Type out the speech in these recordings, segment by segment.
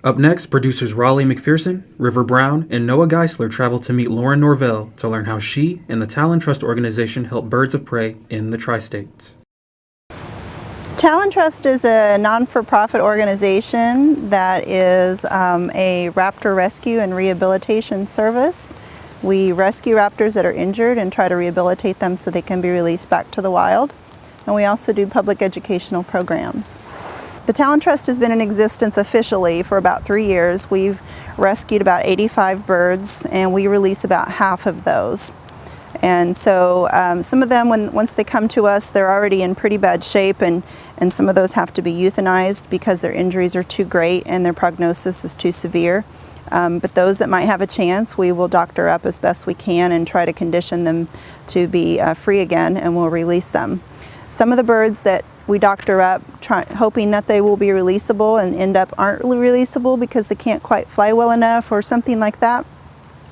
Up next, producers Raleigh McPherson, River Brown, and Noah Geisler travel to meet Lauren Norvell to learn how she and the Talon Trust organization help birds of prey in the tri-states. Talon Trust is a non-for-profit organization that is a raptor rescue and rehabilitation service. We rescue raptors that are injured and try to rehabilitate them so they can be released back to the wild. And we also do public educational programs. The Talon Trust has been in existence officially for about 3 years. We've rescued about 85 birds and we release about half of those. And so some of them, once they come to us, they're already in pretty bad shape, and some of those have to be euthanized because their injuries are too great and their prognosis is too severe. But those that might have a chance, we will doctor up as best we can and try to condition them to be free again, and we'll release them. Some of the birds that we doctor up, hoping that they will be releasable and end up aren't releasable because they can't quite fly well enough or something like that.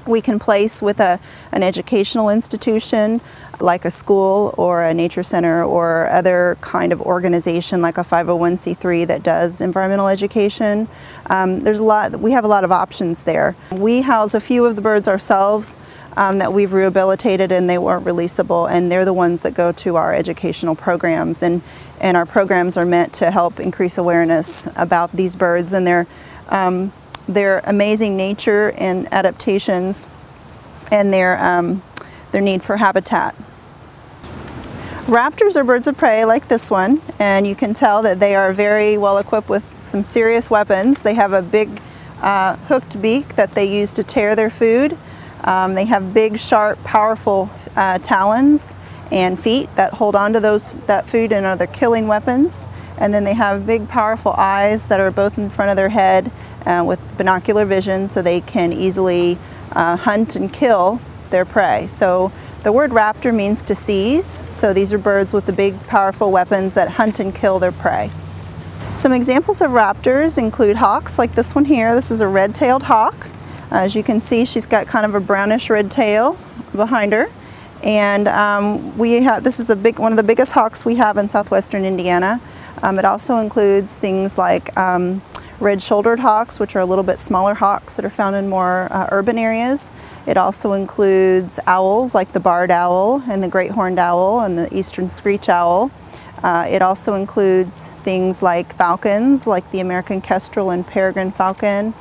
We can place with an educational institution like a school or a nature center or other kind of organization like a 501c3 that does environmental education. We have a lot of options there. We house a few of the birds ourselves that we've rehabilitated and they weren't releasable, and they're the ones that go to our educational programs, and our programs are meant to help increase awareness about these birds and their amazing nature and adaptations and their need for habitat. Raptors are birds of prey like this one, and you can tell that they are very well equipped with some serious weapons. They have a big hooked beak that they use to tear their food. They have big, sharp, powerful talons and feet that hold on to that food and are their killing weapons. And then they have big, powerful eyes that are both in front of their head with binocular vision, so they can easily hunt and kill their prey. So the word raptor means to seize. So these are birds with the big, powerful weapons that hunt and kill their prey. Some examples of raptors include hawks, like this one here. This is a red-tailed hawk. As you can see, she's got kind of a brownish red tail behind her. And this is one of the biggest hawks we have in southwestern Indiana. It also includes things like red-shouldered hawks, which are a little bit smaller hawks that are found in more urban areas. It also includes owls like the barred owl and the great horned owl and the eastern screech owl. It also includes things like falcons, like the American kestrel and peregrine falcon.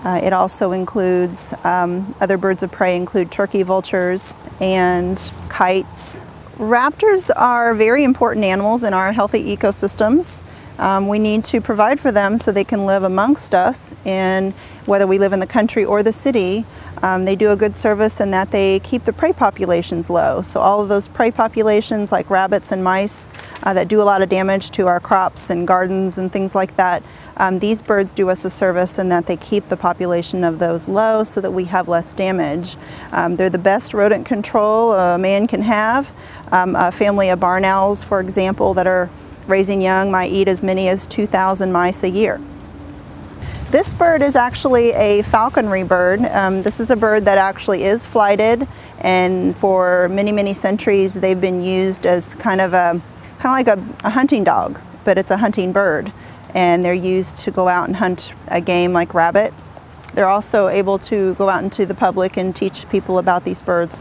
It also includes other birds of prey, include turkey vultures and kites. Raptors are very important animals in our healthy ecosystems. We need to provide for them so they can live amongst us, and whether we live in the country or the city, they do a good service in that they keep the prey populations low. So all of those prey populations like rabbits and mice that do a lot of damage to our crops and gardens and things like that, these birds do us a service in that they keep the population of those low so that we have less damage. They're the best rodent control a man can have. A family of barn owls, for example, that are raising young might eat as many as 2,000 mice a year. This bird is actually a falconry bird. This is a bird that actually is flighted, and for many, many centuries they've been used as kind of like a hunting dog, but it's a hunting bird. And they're used to go out and hunt a game like rabbit. They're also able to go out into the public and teach people about these birds.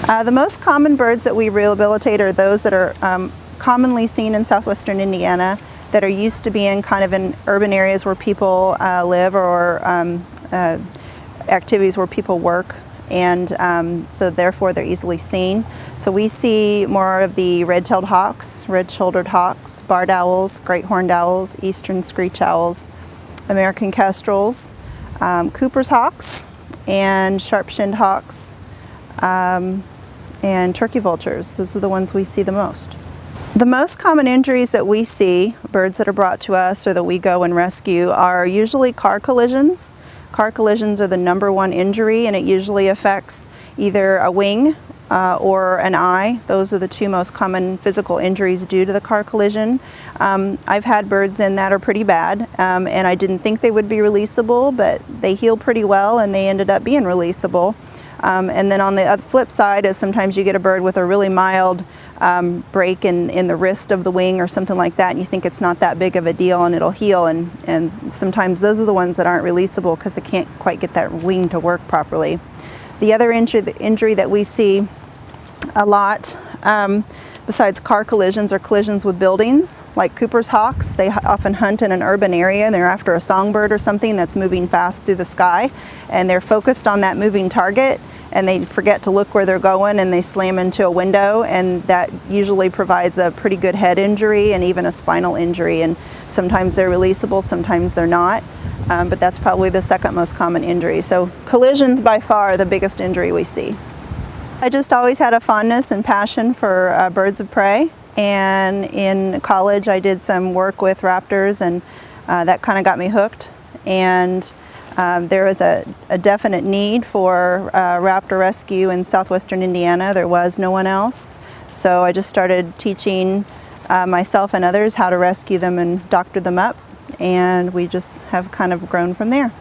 The most common birds that we rehabilitate are those that are commonly seen in southwestern Indiana, that are used to being kind of in urban areas where people live, or activities where people work, and so therefore they're easily seen. So we see more of the red-tailed hawks, red-shouldered hawks, barred owls, great horned owls, eastern screech owls, American kestrels, Cooper's hawks, and sharp-shinned hawks, and turkey vultures. Those are the ones we see the most. The most common injuries that we see, birds that are brought to us or that we go and rescue, are usually car collisions. Car collisions are the #1 injury, and it usually affects either a wing or an eye. Those are the two most common physical injuries due to the car collision. I've had birds in that are pretty bad, and I didn't think they would be releasable, but they healed pretty well and they ended up being releasable. And then on the flip side is sometimes you get a bird with a really mild break in the wrist of the wing or something like that, and you think it's not that big of a deal and it'll heal, and sometimes those are the ones that aren't releasable because they can't quite get that wing to work properly. The other injury that we see a lot, besides car collisions, or collisions with buildings, like Cooper's hawks. They often hunt in an urban area and they're after a songbird or something that's moving fast through the sky, and they're focused on that moving target and they forget to look where they're going and they slam into a window, and that usually provides a pretty good head injury and even a spinal injury, and sometimes they're releasable, sometimes they're not, but that's probably the second most common injury. So collisions by far are the biggest injury we see. I just always had a fondness and passion for birds of prey, and in college I did some work with raptors, and that kind of got me hooked, and there was a definite need for raptor rescue in southwestern Indiana. There was no one else, so I just started teaching myself and others how to rescue them and doctor them up, and we just have kind of grown from there.